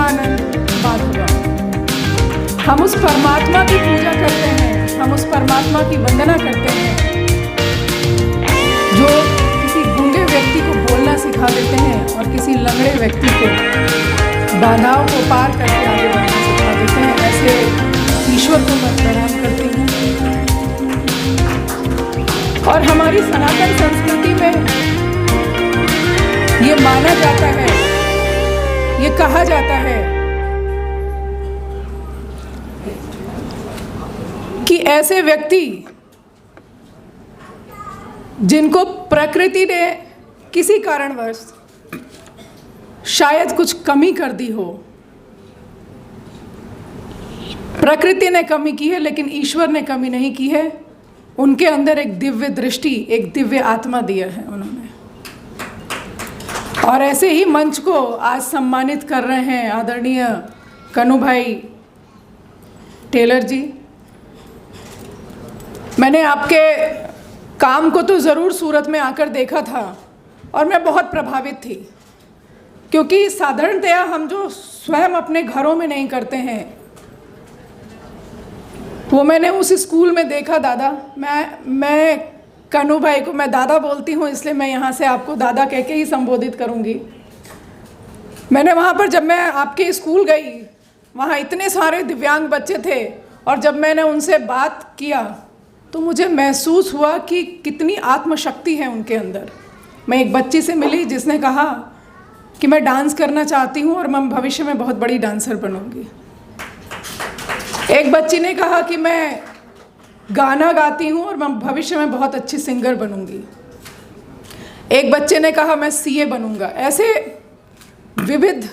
ब्रह्मानंद माधवा। हम उस परमात्मा की पूजा करते हैं, हम उस परमात्मा की वंदना करते हैं जो किसी गूंगे व्यक्ति को बोलना सिखा देते हैं और किसी लंगड़े व्यक्ति को बाधाओं को पार करके आगे बढ़ना सिखा देते हैं। ऐसे ईश्वर को मैं प्रणाम करती हूँ। और हमारी सनातन संस्कृति में ये माना जाता है, ये कहा जाता है कि ऐसे व्यक्ति जिनको प्रकृति ने किसी कारणवश शायद कुछ कमी कर दी हो, प्रकृति ने कमी की है लेकिन ईश्वर ने कमी नहीं की है, उनके अंदर एक दिव्य दृष्टि, एक दिव्य आत्मा दिया है उन्होंने। और ऐसे ही मंच को आज सम्मानित कर रहे हैं आदरणीय कन्नू भाई टेलर जी। मैंने आपके काम को तो ज़रूर सूरत में आकर देखा था और मैं बहुत प्रभावित थी, क्योंकि साधारणतया हम जो स्वयं अपने घरों में नहीं करते हैं वो मैंने उस स्कूल में देखा। दादा, मैं कन्नू भाई को मैं दादा बोलती हूँ, इसलिए मैं यहाँ से आपको दादा कह के ही संबोधित करूँगी। मैंने वहाँ पर, जब मैं आपके स्कूल गई, वहाँ इतने सारे दिव्यांग बच्चे थे और जब मैंने उनसे बात किया तो मुझे महसूस हुआ कि कितनी आत्मशक्ति है उनके अंदर। मैं एक बच्ची से मिली जिसने कहा कि मैं डांस करना चाहती हूँ और मैं भविष्य में बहुत बड़ी डांसर बनूँगी। एक बच्ची ने कहा कि मैं गाना गाती हूँ और मैं भविष्य में बहुत अच्छी सिंगर बनूंगी। एक बच्चे ने कहा मैं सीए बनूंगा। ऐसे विविध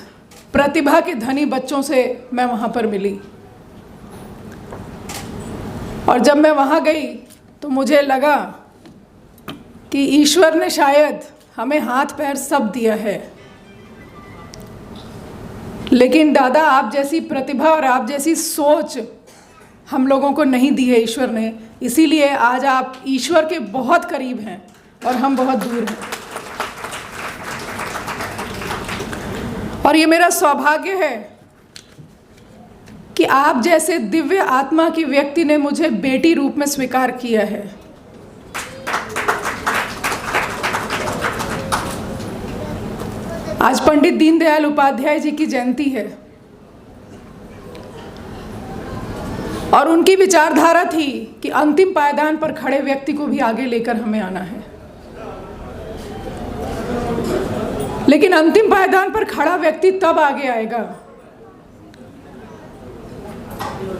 प्रतिभा के धनी बच्चों से मैं वहाँ पर मिली और जब मैं वहाँ गई तो मुझे लगा कि ईश्वर ने शायद हमें हाथ पैर सब दिया है, लेकिन दादा आप जैसी प्रतिभा और आप जैसी सोच हम लोगों को नहीं दी है ईश्वर ने। इसीलिए आज आप ईश्वर के बहुत करीब हैं और हम बहुत दूर हैं। और ये मेरा सौभाग्य है कि आप जैसे दिव्य आत्मा की व्यक्ति ने मुझे बेटी रूप में स्वीकार किया है। आज पंडित दीनदयाल उपाध्याय जी की जयंती है और उनकी विचारधारा थी कि अंतिम पायदान पर खड़े व्यक्ति को भी आगे लेकर हमें आना है। लेकिन अंतिम पायदान पर खड़ा व्यक्ति तब आगे आएगा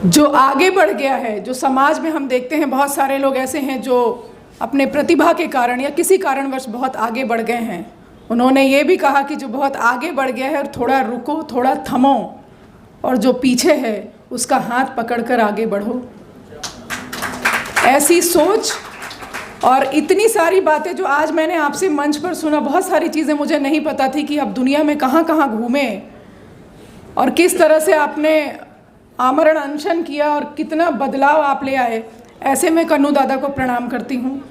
जो आगे बढ़ गया है। जो समाज में हम देखते हैं बहुत सारे लोग ऐसे हैं जो अपने प्रतिभा के कारण या किसी कारणवश बहुत आगे बढ़ गए हैं। उन्होंने ये भी कहा कि जो बहुत आगे बढ़ गया है थोड़ा रुको, थोड़ा थमो और जो पीछे है उसका हाथ पकड़कर आगे बढ़ो। ऐसी सोच और इतनी सारी बातें जो आज मैंने आपसे मंच पर सुना, बहुत सारी चीज़ें मुझे नहीं पता थी कि आप दुनिया में कहाँ कहाँ घूमे और किस तरह से आपने आमरण अनशन किया और कितना बदलाव आप ले आए। ऐसे में कन्नू दादा को प्रणाम करती हूँ।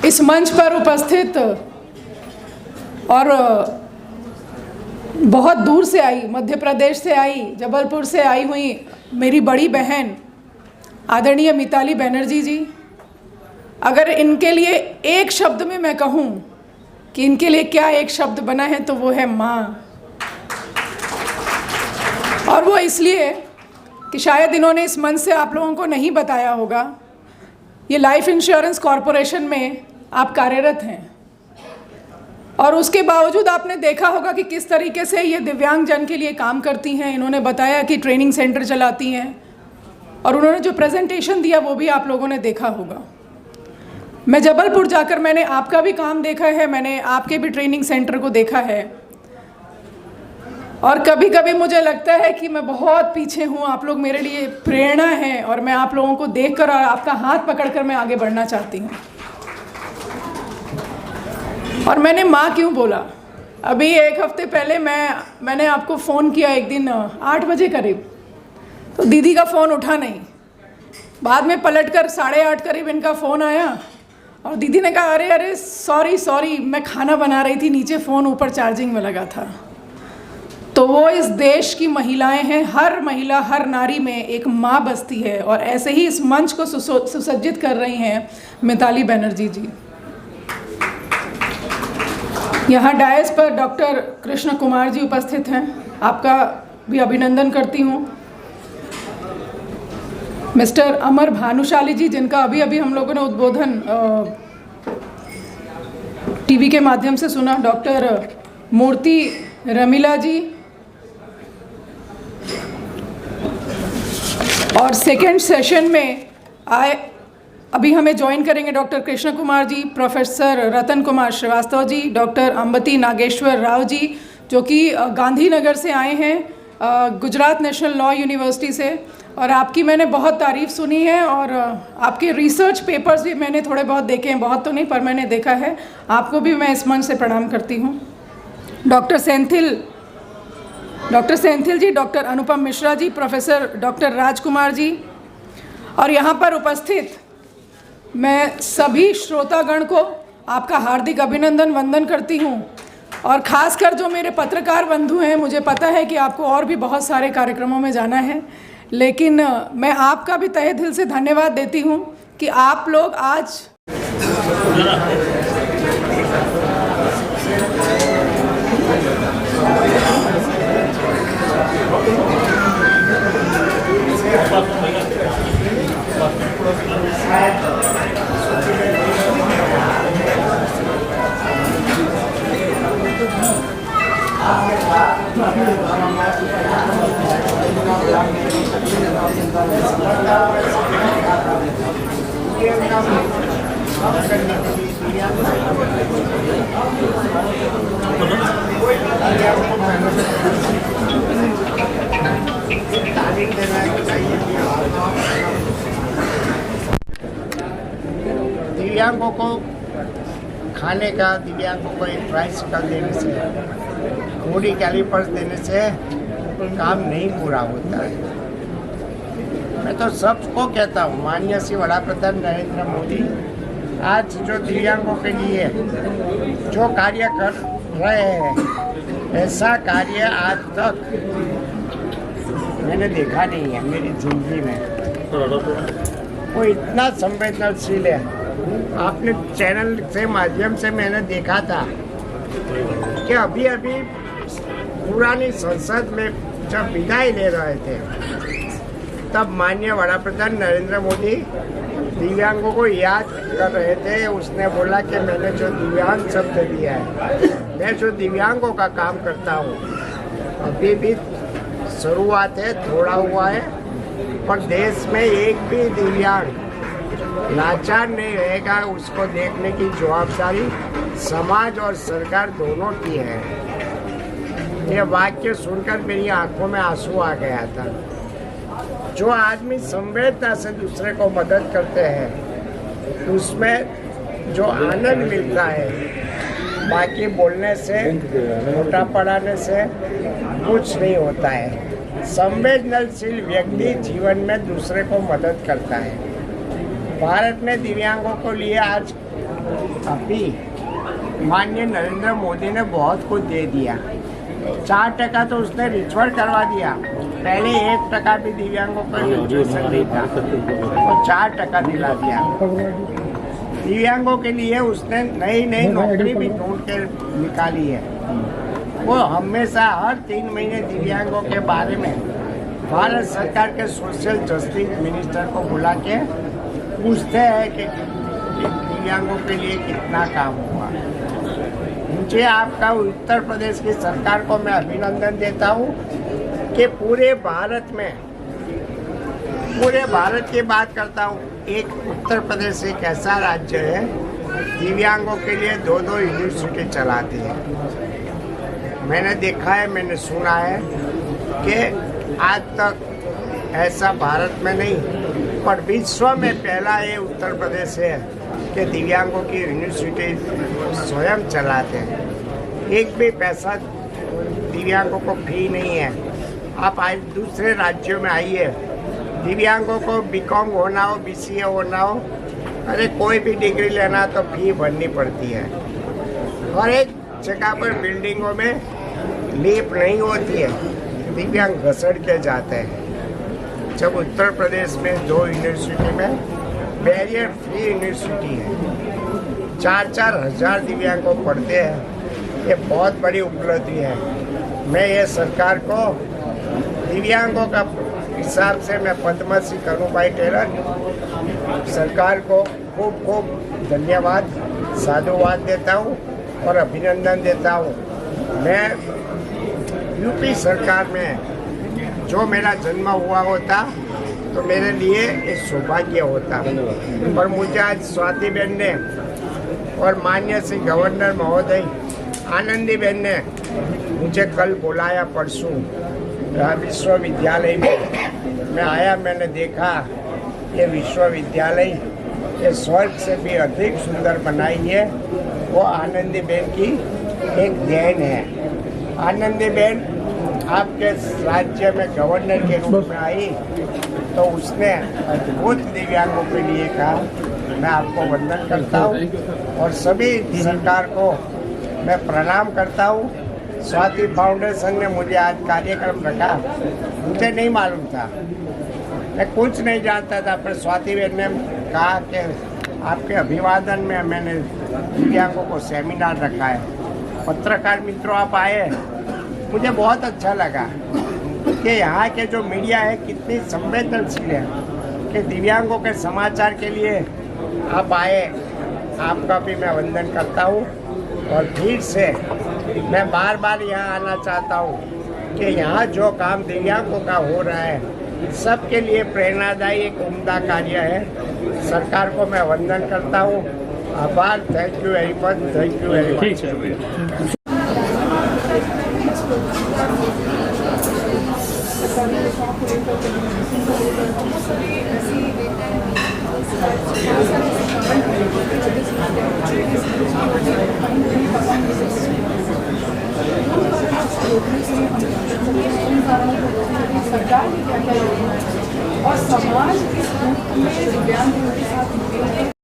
इस मंच पर उपस्थित और बहुत दूर से आई, मध्य प्रदेश से आई, जबलपुर से आई हुई मेरी बड़ी बहन आदरणीय मिताली बनर्जी जी, अगर इनके लिए एक शब्द में मैं कहूँ कि इनके लिए क्या एक शब्द बना है तो वो है माँ। और वो इसलिए कि शायद इन्होंने इस मंच से आप लोगों को नहीं बताया होगा, ये लाइफ इंश्योरेंस कॉरपोरेशन में आप कार्यरत हैं और उसके बावजूद आपने देखा होगा कि किस तरीके से ये दिव्यांग जन के लिए काम करती हैं। इन्होंने बताया कि ट्रेनिंग सेंटर चलाती हैं और उन्होंने जो प्रेजेंटेशन दिया वो भी आप लोगों ने देखा होगा। मैं जबलपुर जाकर मैंने आपका भी काम देखा है, मैंने आपके भी ट्रेनिंग सेंटर को देखा है और कभी कभी मुझे लगता है कि मैं बहुत पीछे हूँ। आप लोग मेरे लिए प्रेरणा हैं और मैं आप लोगों को देखकर और आपका हाथ पकड़कर मैं आगे बढ़ना चाहती हूँ। और मैंने माँ क्यों बोला, अभी एक हफ्ते पहले मैंने आपको फ़ोन किया एक दिन 8 बजे करीब, तो दीदी का फ़ोन उठा नहीं। बाद में पलटकर 8:30 करीब इनका फ़ोन आया और दीदी ने कहा अरे अरे सॉरी मैं खाना बना रही थी, नीचे फ़ोन ऊपर चार्जिंग में लगा था। तो तो वो इस देश की महिलाएं हैं। हर महिला, हर नारी में एक माँ बसती है, और ऐसे ही इस मंच को सुसज्जित कर रही हैं मिताली बनर्जी जी। यहाँ डायस पर डॉक्टर कृष्ण कुमार जी उपस्थित हैं, आपका भी अभिनंदन करती हूँ। मिस्टर अमर भानुशाली जी, जिनका अभी अभी हम लोगों ने उद्बोधन टीवी के माध्यम से सुना। डॉक्टर मूर्ति रमीला जी, और सेकेंड सेशन में अभी हमें ज्वाइन करेंगे doctor Krishna Kumar ji, professor Ratan Kumar Srivastava ji, doctor Ambati Nageshwar Rao ji, जो कि गांधीनगर से आए हैं, गुजरात नेशनल लॉ यूनिवर्सिटी से। और आपकी मैंने बहुत तारीफ़ सुनी है, और आपके रिसर्च पेपर्स भी मैंने थोड़े बहुत देखे हैं, बहुत तो नहीं पर मैंने देखा है। आपको भी मैं इस मंच से प्रणाम करती हूँ। डॉक्टर सेंथिल जी, doctor Anupam Mishra ji, professor doctor Rajkumar ji, और यहाँ पर उपस्थित मैं सभी श्रोतागण को आपका हार्दिक अभिनंदन वंदन करती हूँ। और ख़ासकर जो मेरे पत्रकार बंधु हैं, मुझे पता है कि आपको और भी बहुत सारे कार्यक्रमों में जाना है, लेकिन मैं आपका भी तहे दिल से धन्यवाद देती हूँ कि आप लोग आज दिव्यांगों को खाने का, दिव्यांगों को एक ट्राइसिकल देने से, बॉडी कैलिपर्स देने से काम नहीं पूरा होता है। मैं तो सबको कहता हूँ, माननीय श्री वड़ा प्रधान नरेंद्र मोदी आज जो दिव्यांगों के लिए जो कार्य कर रहे हैं, ऐसा कार्य आज तक मैंने देखा नहीं है मेरी जिंदगी में। वो इतना संवेदनशील है। आपने चैनल से माध्यम से मैंने देखा था कि अभी अभी पुरानी संसद में जब विदाई ले रहे थे, तब माननीय वड़ा प्रधान नरेंद्र मोदी दिव्यांगों को याद कर रहे थे। उसने बोला कि मैंने जो दिव्यांग शब्द दिया है, मैं जो दिव्यांगों का काम करता हूँ, अभी भी शुरुआत है, थोड़ा हुआ है, पर देश में एक भी दिव्यांग लाचार नहीं रहेगा। उसको देखने की जवाबदारी समाज और सरकार दोनों की है। ये वाक्य सुनकर मेरी आंखों में आंसू आ गया था। जो आदमी संवेदना से दूसरे को मदद करते हैं, उसमें जो आनंद मिलता है, बाकी बोलने से, मोटा पढ़ाने से कुछ नहीं होता है। संवेदनशील व्यक्ति जीवन में दूसरे को मदद करता है। भारत ने दिव्यांगों को लिए आज अभी माननीय नरेंद्र मोदी ने बहुत कुछ दे दिया। 4% तो उसने रिचुअल करवा दिया। पहले 1% भी दिव्यांगों को रिजर्वेशन नहीं था, वो 4% दिला दिया। दिव्यांगों के लिए उसने नई नई नौकरी भी ढूंढ के निकाली है। वो हमेशा हर 3 महीने दिव्यांगों के बारे में भारत सरकार के सोशल जस्टिस मिनिस्टर को बुला के पूछते हैं कि दिव्यांगों के लिए कितना काम हुआ। मुझे आपका उत्तर प्रदेश की सरकार को मैं अभिनंदन देता हूँ कि पूरे भारत की बात करता हूँ, एक उत्तर प्रदेश एक ऐसा राज्य है दिव्यांगों के लिए 2-2 यूनिवर्सिटी चलाती है। मैंने देखा है, मैंने सुना है कि आज तक ऐसा भारत में नहीं, पर विश्व में पहला ये उत्तर प्रदेश है कि दिव्यांगों की यूनिवर्सिटी स्वयं चलाते हैं। एक भी पैसा दिव्यांगों को फ्री नहीं है। आप आज दूसरे राज्यों में आइए, दिव्यांगों को बीकॉम होना हो, बीसीए होना हो, अरे कोई भी डिग्री लेना तो फी भरनी पड़ती है। हर एक जगह पर बिल्डिंगों में लीप नहीं होती है, दिव्यांग घसड़ के जाते हैं। जब उत्तर प्रदेश में 2 यूनिवर्सिटी में बैरियर फ्री यूनिवर्सिटी है, 4-4 हज़ार दिव्यांगों पढ़ते हैं, ये बहुत बड़ी उपलब्धि है। मैं ये सरकार को दिव्यांगों का हिसाब से मैं पद्मश्री कनुभाई टेलर सरकार को खूब खूब धन्यवाद साधुवाद देता हूँ और अभिनंदन देता हूँ। मैं यूपी सरकार में जो मेरा जन्म हुआ होता तो मेरे लिए एक सौभाग्य होता, पर मुझे आज स्वातिबेन ने और माननीय श्री गवर्नर महोदय आनंदीबेन ने मुझे कल बुलाया परसों विश्वविद्यालय में। मैं आया, मैंने देखा ये विश्वविद्यालय ये स्वर्ग से भी अधिक सुंदर बनाई है, वो आनंदीबेन की एक देन है। आनंदीबेन आपके राज्य में गवर्नर के रूप में आई तो उसने अद्भुत दिव्यांगों के लिए कहा। मैं आपको वंदन करता हूँ और सभी सरकार को मैं प्रणाम करता हूँ। स्वाति फाउंडेशन ने मुझे आज कार्यक्रम रखा, मुझे नहीं मालूम था, मैं कुछ नहीं जानता था, पर स्वाति बहन ने कहा कि आपके अभिवादन में मैंने दिव्यांगों को सेमिनार रखा है। पत्रकार मित्रों आप आए, मुझे बहुत अच्छा लगा कि यहाँ के जो मीडिया है कितनी संवेदनशील है कि दिव्यांगों के समाचार के लिए आप आए। आपका भी मैं वंदन करता हूँ और फिर से मैं बार बार यहाँ आना चाहता हूँ कि यहाँ जो काम दिव्यांगों का हो रहा है सबके लिए प्रेरणादायी एक उम्दा कार्य है। सरकार को मैं वंदन करता हूँ। आभार। Thank you very much. Thank you very much. सरकार ने क्या क्या योजना है और समाज इस रूप में दिव्यांगों के साथ मिलकर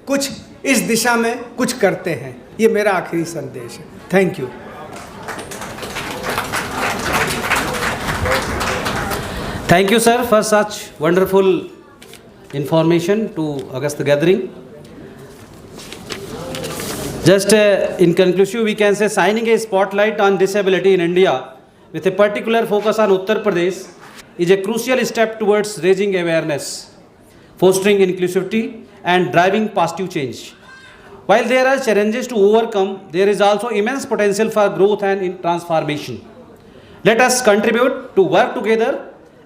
कुछ इस दिशा में कुछ करते हैं, ये मेरा आखिरी संदेश है। Thank you. Thank you, sir, for such wonderful information to August gathering. Just in conclusion, we can say shining a spotlight on disability in India with a particular focus on Uttar Pradesh is a crucial step towards raising awareness, fostering inclusivity and driving positive change. While there are challenges to overcome, there is also immense potential for growth and transformation. Let us contribute to work together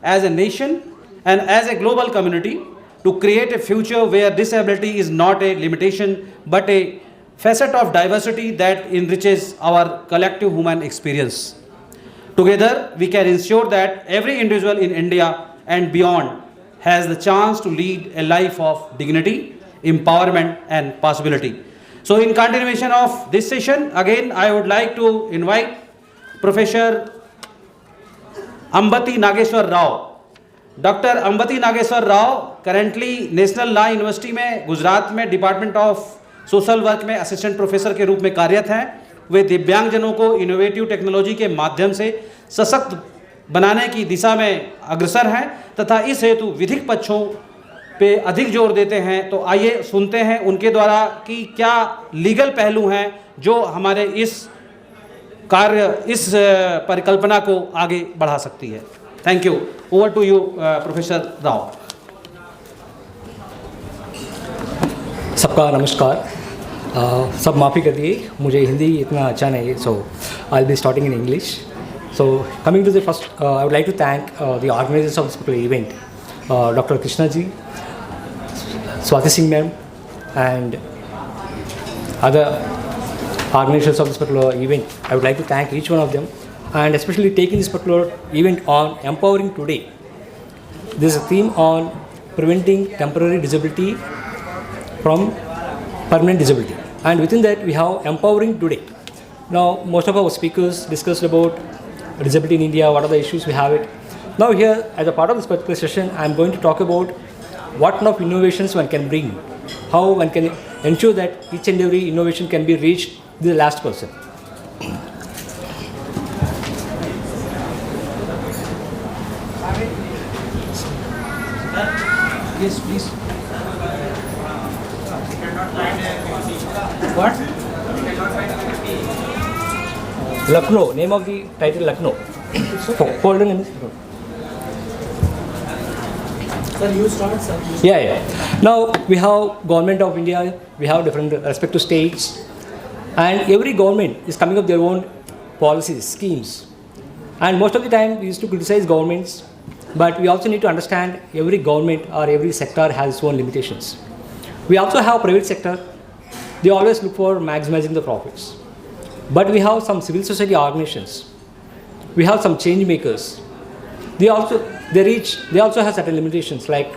as a nation and as a global community to create a future where disability is not a limitation but a facet of diversity that enriches our collective human experience. Together, we can ensure that every individual in India and beyond has the chance to lead a life of dignity, empowerment and possibility. So in continuation of this session, again I would like to invite Professor Ambati Nageshwar Rao. Doctor Ambati Nageshwar Rao currently National Law University में गुजरात में Department of Social Work में assistant professor के रूप में कार्यरत हैं। वे दिव्यांगजनों को इनोवेटिव टेक्नोलॉजी के माध्यम से सशक्त बनाने की दिशा में अग्रसर हैं तथा इस हेतु विधिक पक्षों पे अधिक जोर देते हैं। तो आइए सुनते हैं उनके द्वारा कि क्या लीगल पहलू हैं जो हमारे इस परिकल्पना को आगे बढ़ा सकती है। Thank you. Over to you professor Rao. सबका नमस्कार। सब माफ़ी कर दिए, मुझे हिंदी इतना अच्छा नहीं है, so I will be starting in English. So coming to the first, I would like to thank the organizers of this particular event, Dr. Krishna ji, Swati Singh ma'am, and other organizers of this particular event. I would like to thank each one of them, and especially taking this particular event on Empowering Today. There is a theme on preventing temporary disability from permanent disability, and within that we have Empowering Today. Now most of our speakers discussed about disability in India, what are the issues we have it. Now here, as a part of this particular session, I am going to talk about what kind of innovations one can bring, how one can ensure that each and every innovation can be reached to the last person. Yes, please. What? Lucknow, name of the title Lucknow. Hold on. Sir, you start, sir. Yeah. Now we have government of India, we have different respective states, and every government is coming up their own policies, schemes. And most of the time we used to criticize governments, but we also need to understand every government or every sector has its own limitations. We also have private sector, they always look for maximizing the profits. But we have some civil society organizations, we have some change makers. They also have certain limitations, like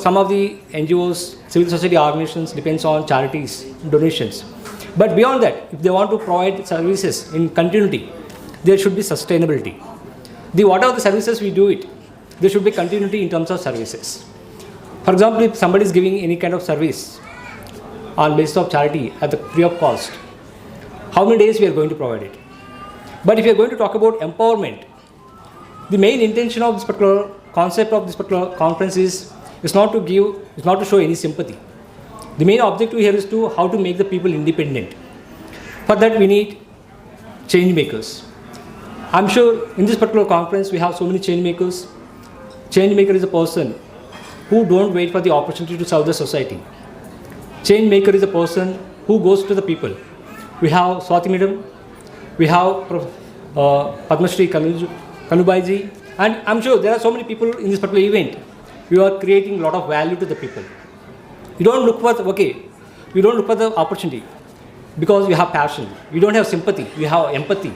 some of the NGOs, civil society organizations depends on charities, donations. But beyond that, if they want to provide services in continuity, there should be sustainability. Whatever the services we do it, there should be continuity in terms of services. For example, if somebody is giving any kind of service on basis of charity at the free of cost, how many days we are going to provide it? But if we are going to talk about empowerment, the main intention of this particular concept of this particular conference is not to show any sympathy. The main objective here is how to make the people independent. For that we need change makers. I'm sure in this particular conference we have so many change makers. Change maker is a person who don't wait for the opportunity to serve the society. Change maker is a person who goes to the people. We have Swati Madam, we have Padma Shri Kanubai ji, and I'm sure there are so many people in this particular event. You are creating a lot of value to the people. You don't look for the opportunity because you have passion. You don't have sympathy, you have empathy.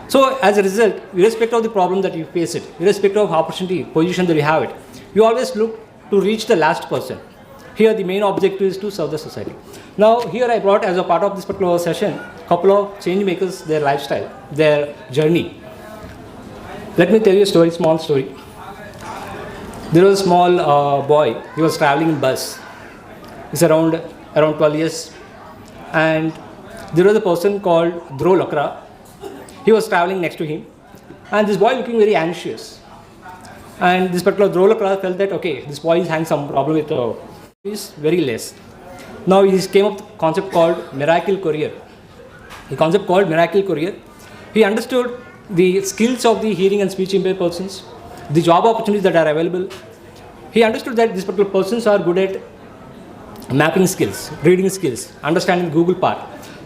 So as a result, irrespective of the problem that you face it, irrespective of opportunity, position that you have it, you always look to reach the last person. Here the main objective is to serve the society. Now here I brought as a part of this particular session a couple of change makers, their lifestyle, their journey. Let me tell you a small story. There was a small boy, he was traveling in bus. He's around 12 years, and there was a person called Dhruv Lakra. He was traveling next to him, and this boy looking very anxious. And this particular Dhruv Lakra felt that this boy is having some problem with is very less. Now he came up with a concept called Miracle Courier. The concept called Miracle Courier. He understood the skills of the hearing and speech impaired persons, the job opportunities that are available. He understood that these particular persons are good at mapping skills, reading skills, understanding Google part.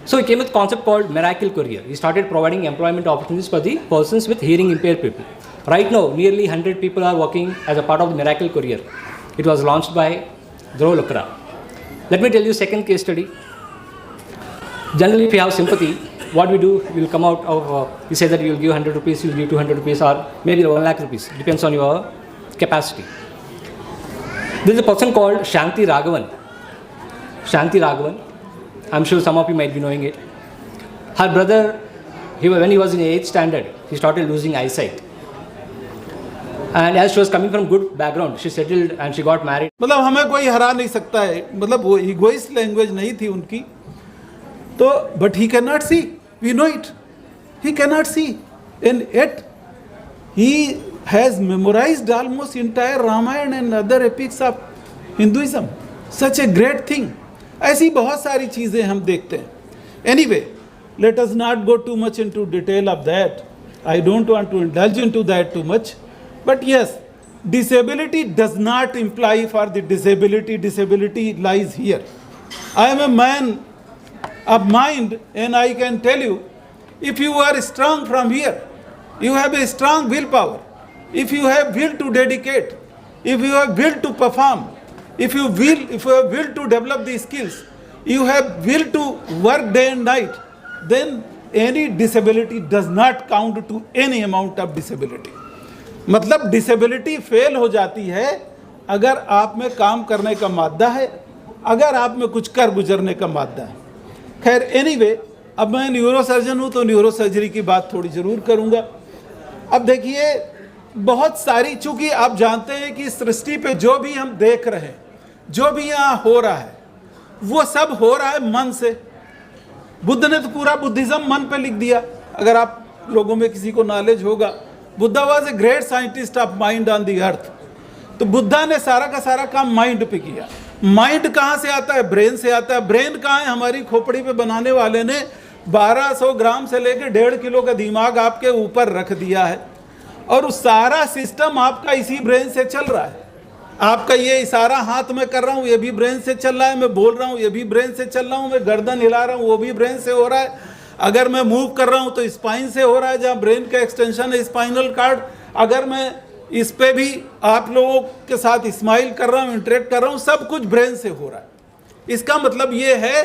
So he came with a concept called Miracle Courier. He started providing employment opportunities for the persons with hearing impaired people. Right now, nearly 100 people are working as a part of the Miracle Courier. It was launched by Dhruv Lakra. Let me tell you second case study. Generally, if you have sympathy, what we do, we will come out of, you say that you will give 100 rupees, you will give 200 rupees, or maybe 1 lakh rupees, depends on your capacity. There is a person called Shanti Raghavan. Shanti Raghavan, I'm sure some of you might be knowing it. Her brother, when he was in 8th standard, he started losing eyesight. And as she was coming from good background, she settled and she got married. मतलब हमें कोई हरा नहीं सकता है, मतलब वो egoist language नहीं थी उनकी, तो but he can not see, we know it, he can not see, and at he has memorised almost entire Ramayana and other epics of Hinduism. Such a great thing. ऐसी बहुत सारी चीज़ें हम देखते हैं. Anyway, let us not go too much into detail of that. I don't want to indulge into that too much. But yes, disability does not imply for the disability. Disability lies here. I am a man of mind, and I can tell you, if you are strong from here, You have a strong willpower. If you have will to dedicate, if you have will to perform, if you have will to develop these skills, you have will to work day and night, then any disability does not count to any amount of disability. मतलब disability fail हो जाती है अगर आप में काम करने का मादा है, अगर आप में कुछ कर गुजरने का मादा है। खैर एनीवे, अब मैं न्यूरो सर्जन हूँ तो न्यूरो सर्जरी की बात थोड़ी ज़रूर करूँगा। अब देखिए, बहुत सारी, चूंकि आप जानते हैं कि सृष्टि पे जो भी हम देख रहे हैं, जो भी यहाँ हो रहा है, वो सब हो रहा है मन से। बुद्ध ने तो पूरा बुद्धिज्म मन पे लिख दिया। अगर आप लोगों में किसी को नॉलेज होगा, Buddha was a great scientist of mind on the earth. तो बुद्धा ने सारा का सारा काम माइंड पे किया। माइंड कहाँ से आता है? ब्रेन से आता है। ब्रेन कहाँ है? हमारी खोपड़ी पे बनाने वाले ने 1200 ग्राम से लेकर 1.5 किलो का दिमाग आपके ऊपर रख दिया है, और उस सारा सिस्टम आपका इसी ब्रेन से चल रहा है। आपका ये इशारा हाथ में कर रहा हूँ, ये भी ब्रेन से चल रहा है। मैं बोल रहा हूँ, ये भी ब्रेन से चल रहा हूँ। मैं गर्दन हिला रहा हूँ, वो भी ब्रेन से हो रहा है। अगर मैं मूव कर रहा हूँ तो स्पाइन से हो रहा है, जहाँ ब्रेन का एक्सटेंशन है स्पाइनल कार्ड। अगर मैं इस पे भी आप लोगों के साथ स्माइल कर रहा हूँ, इंटरेक्ट कर रहा हूँ, सब कुछ ब्रेन से हो रहा है। इसका मतलब ये है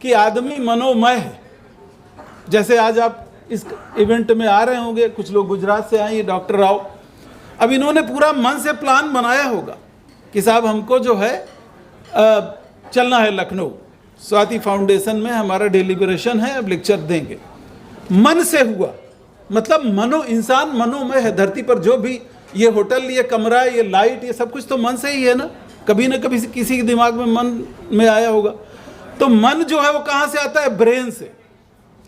कि आदमी मनोमय है। जैसे आज आप इस इवेंट में आ रहे होंगे, कुछ लोग गुजरात से आए, ये डॉक्टर राव, अब इन्होंने पूरा मन से प्लान बनाया होगा कि साहब हमको जो है चलना है लखनऊ, स्वाति फाउंडेशन में हमारा डेलिब्रेशन है, अब लेक्चर देंगे। मन से हुआ, मतलब इंसान मनोमय है। धरती पर जो भी ये होटल, ये कमरा, ये लाइट, ये सब कुछ तो मन से ही है ना कभी किसी के दिमाग में मन में आया होगा। तो मन जो है वो कहाँ से आता है? ब्रेन से।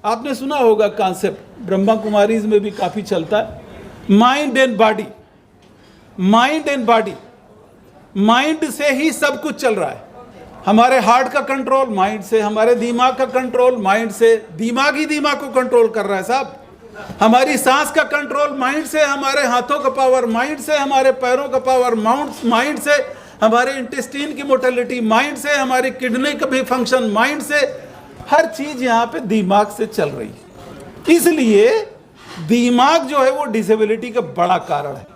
आपने सुना होगा कॉन्सेप्ट, ब्रह्मा कुमारीज में भी काफ़ी चलता है, mind and body. Mind and body, mind से ही सब कुछ चल रहा है। हमारे हार्ट का कंट्रोल माइंड से, हमारे दिमाग का कंट्रोल माइंड से, दिमाग ही दिमाग को कंट्रोल कर रहा है साहब। हमारी सांस का कंट्रोल माइंड से, हमारे हाथों का पावर माइंड से, हमारे पैरों का पावर माइंड से, हमारे इंटेस्टाइन की मोटिलिटी माइंड से, हमारी किडनी का भी फंक्शन माइंड से। हर चीज यहाँ पे दिमाग से चल रही है। इसलिए दिमाग जो है वो डिसेबिलिटी का बड़ा कारण है।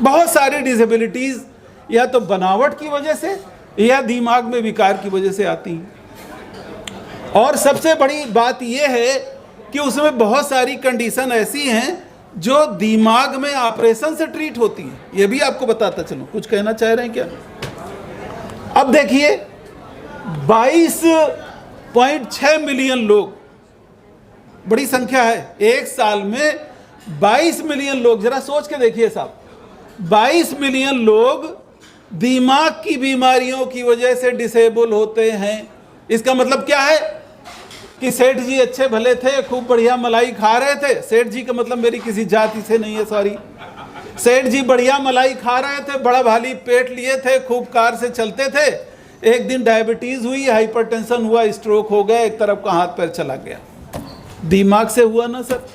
बहुत सारी डिसेबिलिटीज या तो बनावट की वजह से या दिमाग में विकार की वजह से आती हैं। और सबसे बड़ी बात यह है कि उसमें बहुत सारी कंडीशन ऐसी हैं जो दिमाग में ऑपरेशन से ट्रीट होती हैं। ये भी आपको बताता चलूं। कुछ कहना चाह रहे हैं क्या? अब देखिए, 22.6 मिलियन लोग, बड़ी संख्या है। एक साल में 22 मिलियन लोग, जरा सोच के देखिए साहब, 22 मिलियन लोग दिमाग की बीमारियों की वजह से डिसेबल होते हैं। इसका मतलब क्या है कि सेठ जी अच्छे भले थे, खूब बढ़िया मलाई खा रहे थे। सेठ जी का मतलब मेरी किसी जाति से नहीं है, सॉरी। सेठ जी बढ़िया मलाई खा रहे थे, बड़ा भारी पेट लिए थे, खूब कार से चलते थे। एक दिन डायबिटीज हुई, हाइपरटेंशन हुआ, स्ट्रोक हो गया, एक तरफ का हाथ पैर चला गया। दिमाग से हुआ ना सर।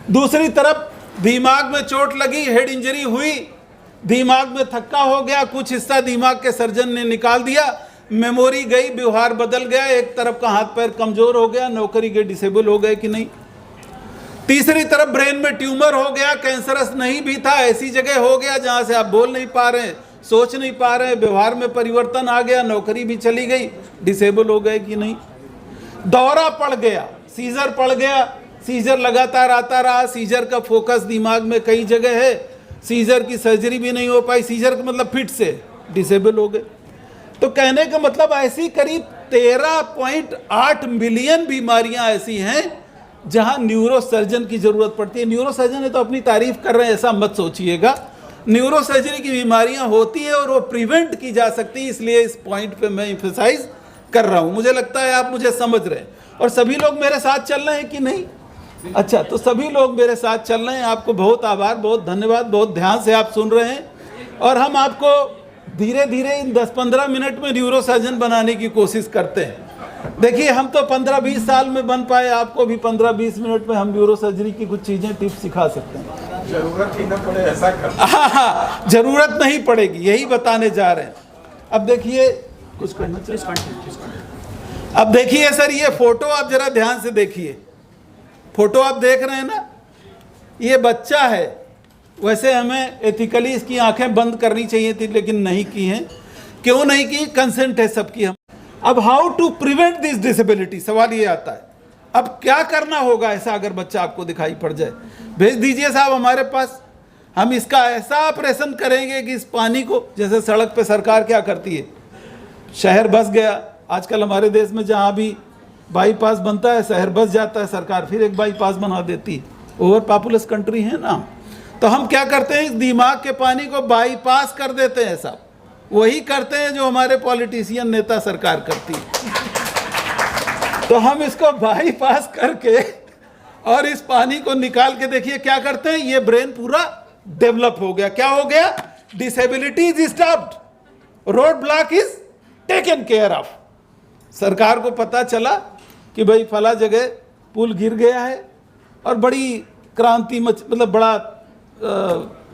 दूसरी तरफ दिमाग में चोट लगी, हेड इंजरी हुई, दिमाग में थक्का हो गया, कुछ हिस्सा दिमाग के सर्जन ने निकाल दिया, मेमोरी गई, व्यवहार बदल गया, एक तरफ का हाथ पैर कमजोर हो गया, नौकरी के डिसेबल हो गए कि नहीं। तीसरी तरफ ब्रेन में ट्यूमर हो गया, कैंसरस नहीं भी था, ऐसी जगह हो गया जहां से आप बोल नहीं पा रहे, सोच नहीं पा रहे, व्यवहार में परिवर्तन आ गया, नौकरी भी चली गई, डिसेबल हो गए कि नहीं। दौरा पड़ गया, सीजर पड़ गया, सीजर लगातार आता रहा, सीजर का फोकस दिमाग में कई जगह है, सीजर की सर्जरी भी नहीं हो पाई, सीजर का मतलब फिट से डिसेबल हो गए। तो कहने का मतलब ऐसी करीब 13.8 मिलियन बीमारियां ऐसी हैं जहां न्यूरो सर्जन की जरूरत पड़ती है। न्यूरो सर्जन है तो अपनी तारीफ कर रहे हैं, ऐसा मत सोचिएगा। न्यूरो सर्जरी की बीमारियां होती है और वो प्रिवेंट की जा सकती है, इसलिए इस पॉइंट पे मैं एम्फसाइज कर रहा हूं। मुझे लगता है आप मुझे समझ रहे हैं। और सभी लोग मेरे साथ चल रहे हैं कि नहीं? अच्छा, तो सभी लोग मेरे साथ चल रहे हैं। आपको बहुत आभार, बहुत धन्यवाद, बहुत ध्यान से आप सुन रहे हैं। और हम आपको धीरे धीरे इन 10-15 मिनट में न्यूरो सर्जन बनाने की कोशिश करते हैं। देखिए, हम तो 15-20 साल में बन पाए, आपको भी 15-20 मिनट में हम न्यूरो सर्जरी की कुछ चीज़ें टिप्स सिखा सकते हैं। जरूरत ही ना पड़े ऐसा कर। हाँ, जरूरत नहीं पड़ेगी, यही बताने जा रहे हैं। अब देखिए, कुछ कहना चाहिए। अब देखिए सर, ये फोटो आप जरा ध्यान से देखिए। फोटो आप देख रहे हैं ना, ये बच्चा है, वैसे हमें एथिकली इसकी आंखें बंद करनी चाहिए थी, लेकिन नहीं की हैं। क्यों नहीं की? कंसेंट है सबकी। हम अब how to prevent this disability, सवाल ये आता है अब क्या करना होगा ऐसा अगर बच्चा आपको दिखाई पड़ जाए। भेज दीजिए साहब हमारे पास, हम इसका ऐसा ऑपरेशन करेंगे कि इस पानी को, जैसे सड़क पे सरकार क्या करती है, शहर बस गया, आजकल हमारे देश में जहाँ भी बाईपास बनता है शहर बस जाता है, सरकार फिर एक बाईपास बना देती है। ओवर पॉपुलस कंट्री है ना, तो हम क्या करते हैं, इस दिमाग के पानी को बाईपास कर देते हैं साहब। वही करते हैं जो हमारे पॉलिटिशियन नेता सरकार करती है। तो हम इसको बाईपास करके और इस पानी को निकाल के देखिए क्या करते हैं, ये ब्रेन पूरा डेवलप हो गया। क्या हो गया? Disability is stopped, road block is taken care of. सरकार को पता चला कि भाई फला जगह पुल गिर गया है और बड़ी क्रांति मतलब बड़ा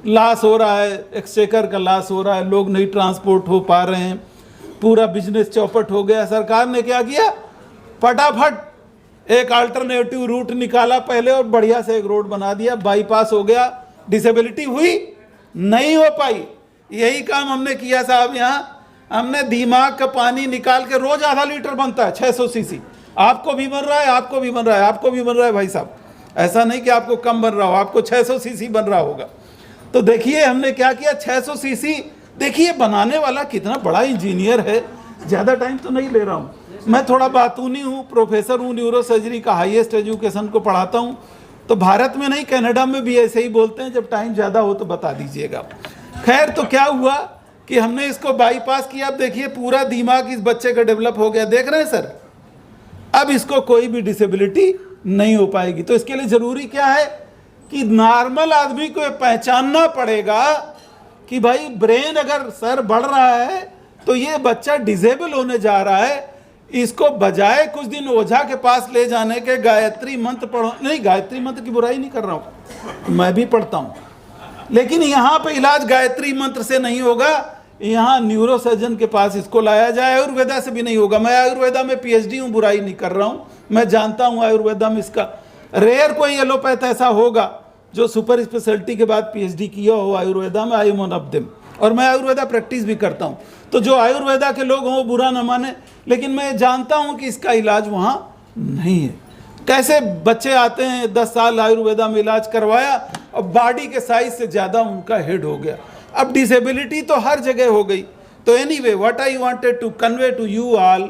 लॉस हो रहा है, एक्सचेकर का लॉस हो रहा है, लोग नहीं ट्रांसपोर्ट हो पा रहे हैं, पूरा बिजनेस चौपट हो गया। सरकार ने क्या किया, फटाफट एक अल्टरनेटिव रूट निकाला पहले और बढ़िया से एक रोड बना दिया, बाईपास हो गया। डिसेबिलिटी हुई नहीं हो पाई। यही काम हमने किया साहब। यहाँ हमने दिमाग का पानी निकाल के, रोज आधा लीटर बनता है 600 सीसी, आपको भी बन रहा है, आपको भी बन रहा है, आपको भी बन रहा है भाई साहब। ऐसा नहीं कि आपको कम बन रहा हो, आपको 600 सीसी बन रहा होगा। तो देखिए हमने क्या किया, 600 सीसी। देखिए बनाने वाला कितना बड़ा इंजीनियर है। ज़्यादा टाइम तो नहीं ले रहा हूँ, मैं थोड़ा बातूनी हूँ, प्रोफेसर हूँ न्यूरो सर्जरी का, हाईएस्ट एजुकेशन को पढ़ाता हूँ। तो भारत में नहीं, कनाडा में भी ऐसे ही बोलते हैं। जब टाइम ज़्यादा हो तो बता दीजिएगा। खैर, तो क्या हुआ कि हमने इसको बाईपास किया। अब देखिए पूरा दिमाग इस बच्चे का डेवलप हो गया, देख रहे हैं सर। अब इसको कोई भी डिसेबिलिटी नहीं हो पाएगी। तो इसके लिए ज़रूरी क्या है कि नॉर्मल आदमी को पहचानना पड़ेगा कि भाई ब्रेन अगर सर बढ़ रहा है तो ये बच्चा डिसेबल होने जा रहा है। इसको बजाय कुछ दिन ओझा के पास ले जाने के गायत्री मंत्र पढ़ो, नहीं गायत्री मंत्र की बुराई नहीं कर रहा हूँ, मैं भी पढ़ता हूँ, लेकिन यहाँ पे इलाज गायत्री मंत्र से नहीं होगा। यहाँ न्यूरो सर्जन के पास इसको लाया जाए। आयुर्वेदा से भी नहीं होगा। मैं आयुर्वेदा में पीएचडी हूँ, बुराई नहीं कर रहा हूँ, मैं जानता हूँ आयुर्वेदा में इसका। रेयर कोई एलोपैथ ऐसा होगा जो सुपर स्पेशलिटी के बाद पीएचडी किया हो आयुर्वेदा में। I am one of them, और मैं आयुर्वेदा प्रैक्टिस भी करता हूँ। तो जो आयुर्वेदा के लोग हों वो बुरा न माने, लेकिन मैं जानता हूँ कि इसका इलाज वहाँ नहीं है। कैसे बच्चे आते हैं 10 साल आयुर्वेदा में इलाज करवाया और बॉडी के साइज से ज़्यादा उनका हेड हो गया। अब डिसेबिलिटी तो हर जगह हो गई। तो anyway, what I wanted to convey to you all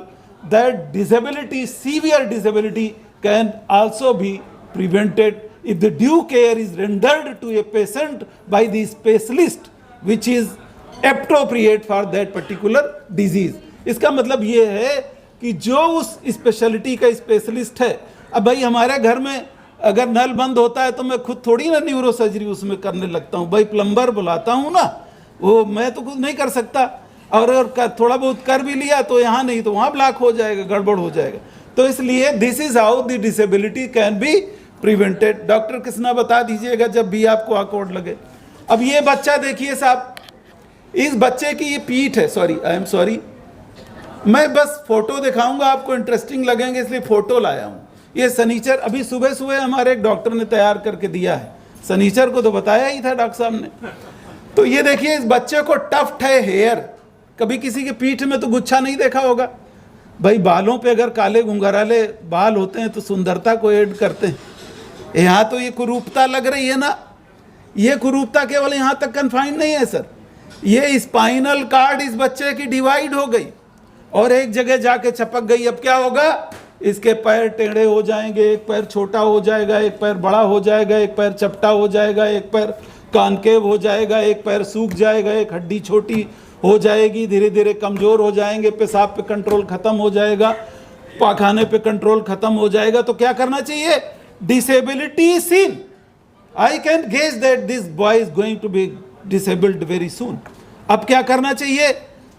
that disability, severe disability can also be prevented if the due care is rendered to a patient by the specialist which is appropriate for that particular disease। इसका मतलब ये है कि जो उस speciality का specialist है। अब भाई हमारे घर में अगर नल बंद होता है तो मैं खुद थोड़ी ना न्यूरो सर्जरी उसमें करने लगता हूँ, भाई प्लम्बर बुलाता हूँ ना, वो मैं तो कुछ नहीं कर सकता। और थोड़ा बहुत कर भी लिया तो यहाँ नहीं तो वहाँ ब्लॉक हो जाएगा, गड़बड़ हो जाएगा। तो इसलिए this is how the disability can be prevented. Doctor Krishna बता दीजिएगा जब भी आपको अकॉर्ड लगे। अब ये बच्चा देखिए साहब, इस बच्चे की ये पीठ है, सॉरी आई एम सॉरी, मैं बस फोटो दिखाऊंगा आपको, इंटरेस्टिंग लगेंगे इसलिए फोटो लाया हूँ। ये सनीचर अभी सुबह सुबह हमारे एक डॉक्टर ने तैयार करके दिया है, सनीचर को तो बताया ही था डॉक्टर साहब ने। तो ये देखिए इस बच्चे को टफ्ट है हेयर। कभी किसी के पीठ में तो गुच्छा नहीं देखा होगा भाई, बालों पे अगर काले घुंघराले बाल होते हैं तो सुंदरता को ऐड करते हैं। यहाँ तो ये कुरूपता लग रही है ना, ये कुरूपता केवल यहाँ तक कन्फाइंड नहीं है सर, ये स्पाइनल कार्ड इस बच्चे की डिवाइड हो गई और एक जगह जाके चपक गई। अब क्या होगा, इसके पैर टेढ़े हो जाएंगे, एक पैर छोटा हो जाएगा, एक पैर बड़ा हो जाएगा, एक पैर चपटा हो जाएगा, एक पैर कॉनकेव हो जाएगा, एक पैर सूख जाएगा, एक हड्डी छोटी हो जाएगी, धीरे धीरे कमज़ोर हो जाएंगे, पेशाब पे कंट्रोल खत्म हो जाएगा, पाखाने पे कंट्रोल खत्म हो जाएगा। तो क्या करना चाहिए, disability is seen, I can guess that this boy is going to be disabled very soon। अब क्या करना चाहिए,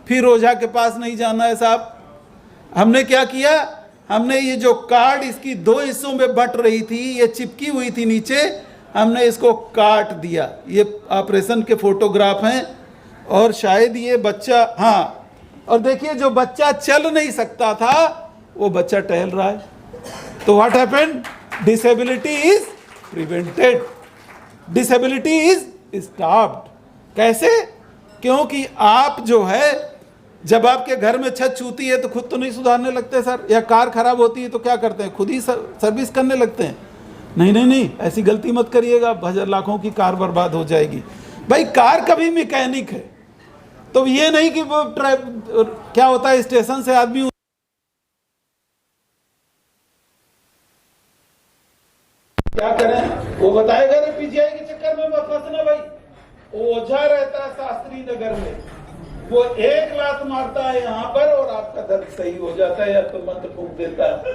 फिर ओझा के पास नहीं जाना है साहब। हमने क्या किया, हमने ये जो कार्ड इसकी 2 हिस्सों में बट रही थी, ये चिपकी हुई थी नीचे, हमने इसको काट दिया। ये ऑपरेशन के फोटोग्राफ हैं और शायद ये बच्चा, हाँ, और देखिए जो बच्चा चल नहीं सकता था वो बच्चा टहल रहा है। तो what happened, disability is prevented. Disability is stopped. कैसे? क्योंकि आप जो है, जब आपके घर में छत छूती है तो खुद तो नहीं सुधारने लगते सर, या कार खराब होती है तो क्या करते हैं, खुद ही सर्विस करने लगते हैं। नहीं नहीं नहीं, ऐसी गलती मत करिएगा, हजार लाखों की कार बर्बाद हो जाएगी। भाई कार कभी मैकेनिक है, तो ये नहीं कि वो क्या होता है स्टेशन से आदमी क्या करें, वो बताएगा ना पीजीआई के चक्कर में मत फंसना भाई। ओझा रहता है शास्त्री नगर में, वो एक लात मारता है यहाँ पर और आपका दर्द सही हो जाता है या तो मंत्र फूंक देता है।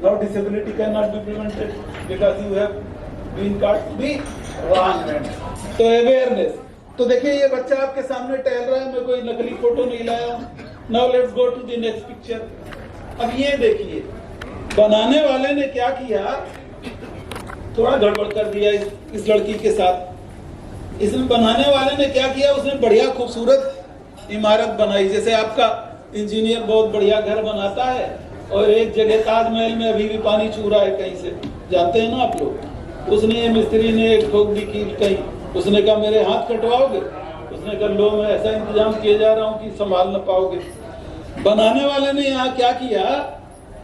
No disability can not be prevented because you have been caught to be wrong hand. तो अवेयरनेस, तो देखिए ये बच्चा आपके सामने टहल रहा है, मैं कोई नकली फोटो नहीं लाया। Now let's go to the next picture. अब ये देखिए बनाने वाले ने क्या किया, थोड़ा गड़बड़ कर दिया इस लड़की के साथ। इसमें बनाने वाले ने क्या किया, उसने बढ़िया खूबसूरत इमारत बनाई। जैसे आपका इंजीनियर बहुत बढ़िया घर बनाता है और एक जगह ताजमहल में अभी भी पानी छू रहा है कहीं से, जानते हैं ना आप लोग। उसने ये मिस्त्री ने एक ठोक दी कील कहीं, उसने कहा मेरे हाथ कटवाओगे, उसने कहा लो मैं ऐसा इंतजाम किए जा रहा हूँ कि संभाल न पाओगे। बनाने वाले ने यहाँ क्या किया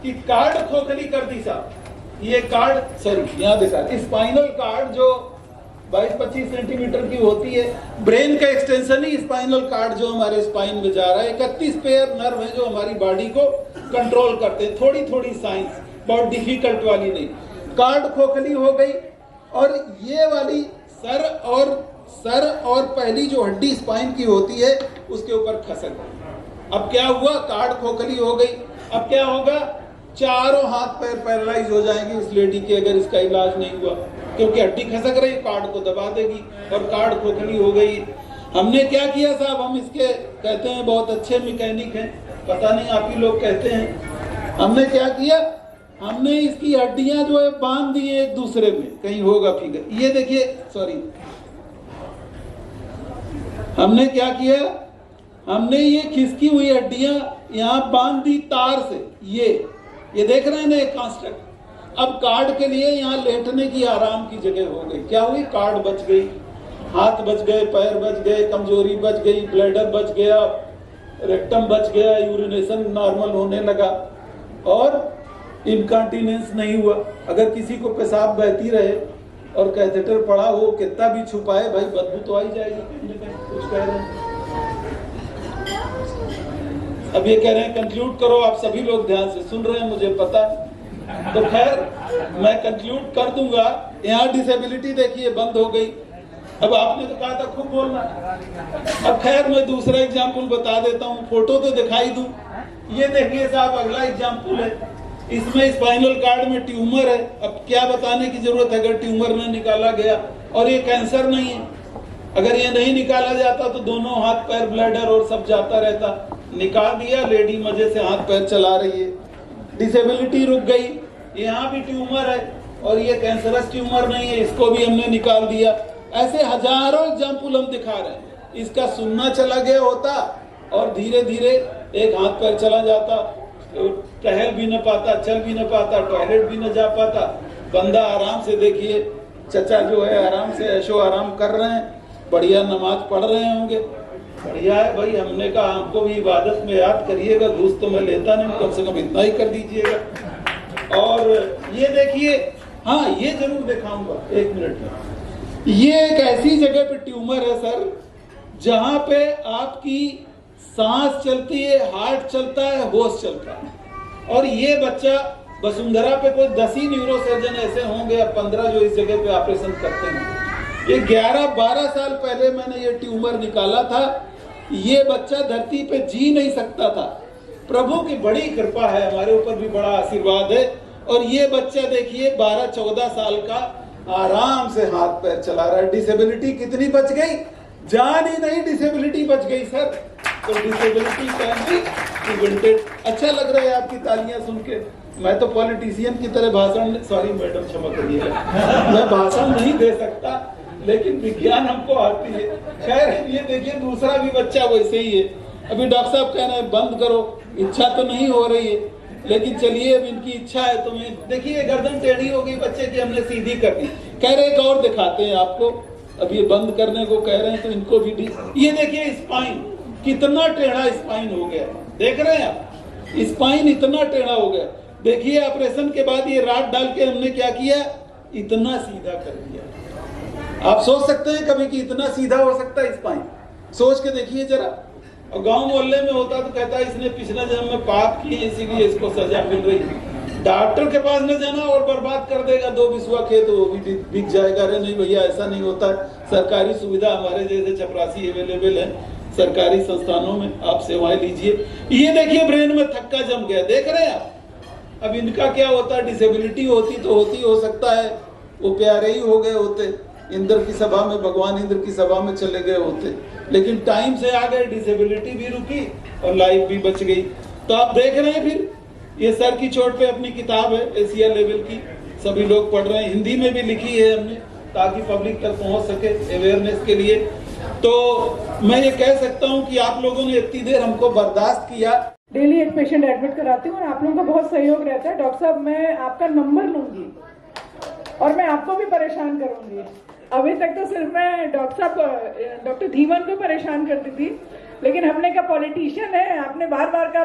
कि कार्ड खोखली कर दी साहब। ये कार्ड, सॉरी यहाँ देखा, स्पाइनल कार्ड जो 22-25 सेंटीमीटर की होती है, ब्रेन का एक्सटेंशन ही स्पाइनल कार्ड जो हमारे स्पाइन में जा रहा है। 31 पेयर नर्व है जो हमारी बॉडी को कंट्रोल करते हैं। थोड़ी थोड़ी साइंस, बहुत डिफिकल्ट वाली नहीं। कार्ड खोखली हो गई और ये वाली सर और पहली जो हड्डी स्पाइन की होती है उसके ऊपर खसक गई। अब क्या हुआ, कार्ड खोखली हो गई। अब क्या होगा, चारों हाथ पैर पैरालाइज हो जाएंगे इस लेडी के अगर इसका इलाज नहीं हुआ, क्योंकि हड्डी खसक रही, कार्ड को दबा देगी और कार्ड खोखली हो गई। हमने क्या किया साहब, हम इसके कहते हैं बहुत अच्छे मैकेनिक हैं, पता नहीं आप ही लोग कहते हैं। हमने क्या किया, हमने इसकी हड्डियां जो है बांध दी एक दूसरे में, कहीं होगा फिगर। ये देखिए, सॉरी, हमने क्या किया, हमने ये खिसकी हुई हड्डियां यहाँ बांध दी तार से। ये देख रहे हैं ना, एक कंस्ट्रक्ट। अब कार्ड के लिए यहाँ लेटने की आराम की जगह हो गई। क्या हुई, कार्ड बच गई, हाथ बच गए, पैर बच गए, कमजोरी बच गई, ब्लैडर बच गया, रेक्टम बच गया, यूरिनेशन नॉर्मल होने लगा और इनकॉन्टिनेंस नहीं हुआ। अगर किसी को पेशाब बहती रहे और कैथेटर पड़ा हो, कितना भी छुपाए भाई बदबू तो आ ही जाएगी। कुछ कह रहे हैं, अब ये कह रहे हैं कंक्लूड करो। आप सभी लोग ध्यान से सुन रहे हैं, मुझे पता है। तो खैर मैं कंक्लूड कर दूंगा। यहाँ डिसेबिलिटी देखिए बंद हो गई। अब आपने तो कहा था खूब बोलना। अब खैर मैं दूसरा एग्जाम्पल बता देता हूँ, फोटो तो दिखाई दूं। ये देखिए साहब, अगला एग्जाम्पल है। इसमें स्पाइनल कार्ड में ट्यूमर है। अब क्या बताने की जरूरत है अगर ट्यूमर न निकाला गया, और ये कैंसर नहीं है। अगर ये नहीं निकाला जाता तो दोनों हाथ पैर, ब्लैडर और सब जाता रहता। निकाल दिया, लेडी मजे से हाथ पैर चला रही है, डिसेबिलिटी रुक गई। यहाँ भी ट्यूमर है और ये कैंसरस ट्यूमर नहीं है, इसको भी हमने निकाल दिया। ऐसे हजारों एग्जाम्पल हम दिखा रहे हैं। इसका सुनना चला गया होता और धीरे धीरे एक हाथ पैर चला जाता, टहल भी न पाता, चल भी न पाता, टॉयलेट भी न जा पाता। बंदा आराम से, देखिए चचा जो है आराम से ऐशो आराम कर रहे हैं, बढ़िया नमाज पढ़ रहे होंगे, बढ़िया है भाई। हमने कहा हमको भी इबादत में याद करिएगा, घूस तो मैं लेता नहीं, कम से कम इतना ही कर दीजिएगा। और ये देखिए, हाँ ये जरूर दिखाऊंगा एक मिनट में। ये एक ऐसी जगह पे ट्यूमर है सर, जहां पे आपकी सांस चलती है, हार्ट चलता है, होश चलता है। और ये बच्चा वसुंधरा पे कोई 10 ही न्यूरोसर्जन ऐसे होंगे या 15 जो इस जगह पे ऑपरेशन करते हैं। ये 11-12 साल पहले मैंने ये ट्यूमर निकाला था। ये बच्चा धरती पे जी नहीं सकता था। प्रभु की बड़ी कृपा है, हमारे ऊपर भी बड़ा आशीर्वाद है। और ये बच्चा देखिए 12-14 साल का आराम से हाथ पैर चला रहा है। डिसेबिलिटी कितनी बच गई, जान ही नहीं, डिसेबिलिटी बच गई सर। तो डिसेबिलिटी कैन बी प्रिवेंटेड। अच्छा लग रहा है आपकी तालियां सुन के। मैं तो पॉलिटिशियन की तरह भाषण, सॉरी मैडम क्षमा करिएगा, मैं भाषण नहीं दे सकता, लेकिन विज्ञान हमको आती है। खैर ये देखिए दूसरा भी बच्चा वैसे ही है। अभी डॉक्टर साहब कह रहे हैं बंद करो, इच्छा तो नहीं हो रही है, लेकिन चलिए अब इनकी इच्छा है तो मैं, देखिए गर्दन टेढ़ी हो गई बच्चे की, हमने सीधी कर दी। कह रहे एक और दिखाते हैं आपको। अब ये बंद करने को कह रहे हैं तो इनको भी ये देखिए स्पाइन कितना टेढ़ा स्पाइन हो गया, देख रहे हैं आप, स्पाइन इतना टेढ़ा हो गया। देखिए ऑपरेशन के बाद ये राड डाल के हमने क्या किया, इतना सीधा कर दिया। आप सोच सकते हैं कभी कि इतना सीधा हो सकता है स्पाइन? सोच के देखिए जरा। और गांव मोहल्ले में होता तो कहता है इसने पिछले जन्म में पाप किए इसीलिए इसको सजा मिल रही है। डॉक्टर के पास न जाना और बर्बाद कर देगा 2 बिस्वा खेत, वो भी बिक जाएगा। अरे नहीं भैया ऐसा नहीं होता है। सरकारी सुविधा हमारे जैसे चपरासी अवेलेबल है सरकारी संस्थानों में, आप सेवाएं लीजिए। ये देखिए ब्रेन में थक्का जम गया, देख रहे हैं आप। अब इनका क्या होता है, डिसेबिलिटी होती तो होती हो सकता है वो प्यारे ही हो गए होते, इंद्र की सभा में, भगवान इंद्र की सभा में चले गए होते, लेकिन टाइम से आ गए, डिसेबिलिटी भी रुकी और लाइफ भी बच गई। तो आप देख रहे हैं फिर ये सर की चोट पे अपनी किताब है एशिया लेवल की, सभी लोग पढ़ रहे हैं, हिंदी में भी लिखी है हमने ताकि पब्लिक तक पहुंच सके अवेयरनेस के लिए। तो मैं ये कह सकता हूं कि आप लोगों ने इतनी देर हमको बर्दाश्त किया। डेली एक पेशेंट एडमिट कराती हूँ और आप लोगों का बहुत सहयोग रहता है। डॉक्टर साहब मैं आपका नंबर लूंगी और मैं आपको भी परेशान करूंगी। अभी तक तो सिर्फ मैं डॉक्टर धीवन को परेशान करती थी, लेकिन हमने कहा पॉलिटिशियन है, आपने बार बार कहा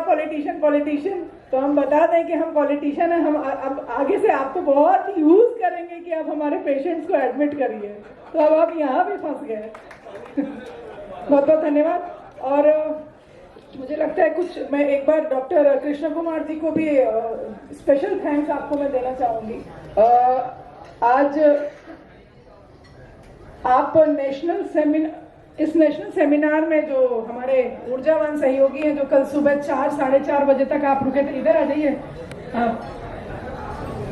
पॉलिटिशियन, तो हम बता दें कि हम पॉलिटिशियन हैं। हम अब आगे से आपको बहुत यूज करेंगे कि आप हमारे पेशेंट्स को एडमिट करिए। तो अब आप यहाँ भी फंस गए। बहुत बहुत धन्यवाद। और मुझे लगता है कुछ मैं एक बार डॉक्टर कृष्ण कुमार जी को भी स्पेशल थैंक्स आपको मैं देना चाहूंगी। आज आप इस नेशनल सेमिनार में जो हमारे ऊर्जावान सहयोगी हैं, जो कल सुबह 4 साढ़े 4 बजे तक आप रुके थे, इधर आ जाइए।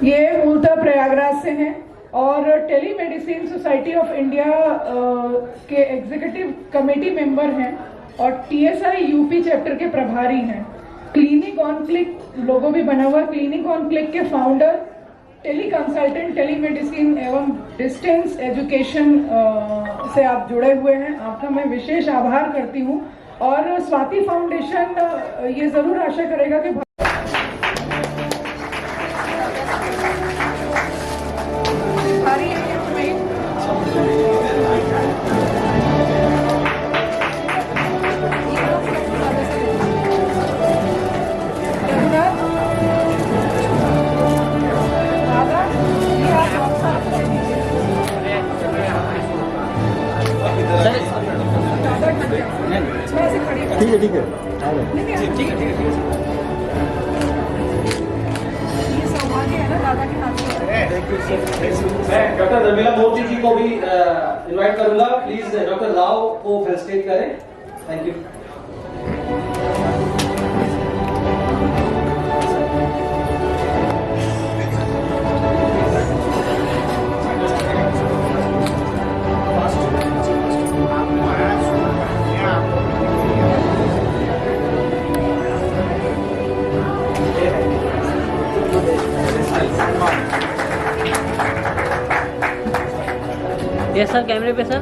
ये मूलतः प्रयागराज से हैं और टेलीमेडिसिन सोसाइटी ऑफ इंडिया के एग्जीक्यूटिव कमेटी मेंबर हैं और TSI यूपी चैप्टर के प्रभारी हैं। क्लिनिक ऑन क्लिक लोगो भी बना हुआ, क्लिनिक ऑन क्लिक के फाउंडर, टेली कंसल्टेंट, टेलीमेडिसिन एवं डिस्टेंस एजुकेशन से आप जुड़े हुए हैं। आपका मैं विशेष आभार करती हूँ। और स्वाति फाउंडेशन ये जरूर आशा करेगा कि ठीक है ये सौभाग्य है ना दादा के हाथ में। मैं डॉक्टर रमीला मोदी जी को भी इनवाइट करूंगा। प्लीज डॉक्टर राव को फेलिसिटेट करें। Thank you. यस सर, कैमरे पे sir.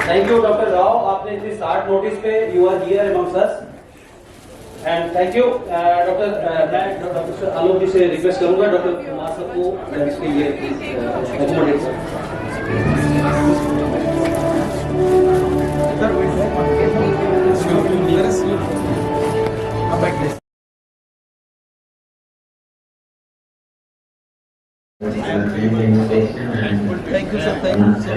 Thank you doctor Rao, आपने इतनी शार्ट नोटिस पे you are here amongst us and thank you doctor. मैं डॉक्टर आलोक जी से रिक्वेस्ट करूंगा डॉक्टर कुमार सर को इसके लिए accommodate Thank you sir, thank you so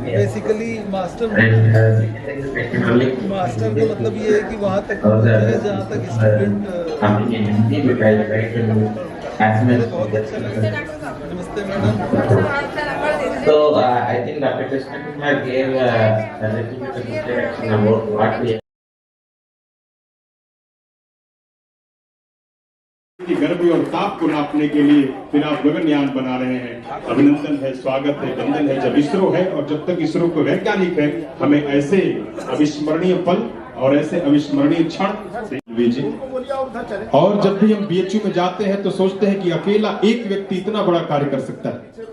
basically master का मतलब ये है कि वहाँ तक है जहाँ तक स्टूडेंट। बहुत अच्छा लगा। नमस्ते madam. So I think Dr. Krishna Kumar gave a little bit of introduction about what we की गर्मी और ताप को नापने के लिए फिर आप गगनयान बना रहे हैं। अभिनंदन है, स्वागत है, वंदन है। जब इसरो है और जब तक इसरो को वैज्ञानिक है, हमें ऐसे अविस्मरणीय पल और ऐसे अविस्मरणीय क्षण जी। और जब भी हम बीएचयू में जाते हैं तो सोचते हैं कि अकेला एक व्यक्ति इतना बड़ा कार्य कर सकता है।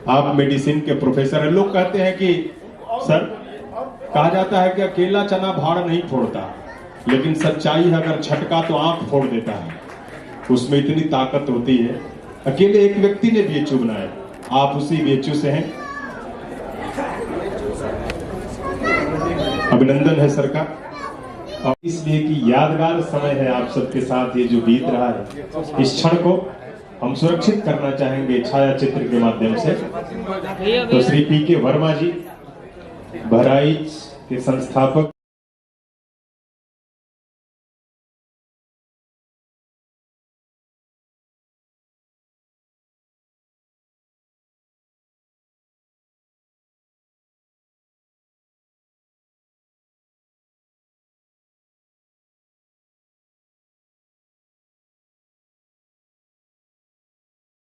आप मेडिसिन के प्रोफेसर हैं, लोग कहते हैं कि सर, कहा जाता है कि अकेला चना भाड़ नहीं फोड़ता, लेकिन सच्चाई है अगर झटका तो आंख फोड़ देता है। उसमें इतनी ताकत होती है। अकेले एक व्यक्ति ने बीएचयू बनाया, आप उसी बीएचयू से हैं। अभिनंदन है सरकार। और इसलिए कि यादगार समय है आप सबके साथ ये जो बीत रहा है, इस क्षण को हम सुरक्षित करना चाहेंगे छाया चित्र के माध्यम से। तो श्री पी के वर्मा जी, बहराइच के संस्थापक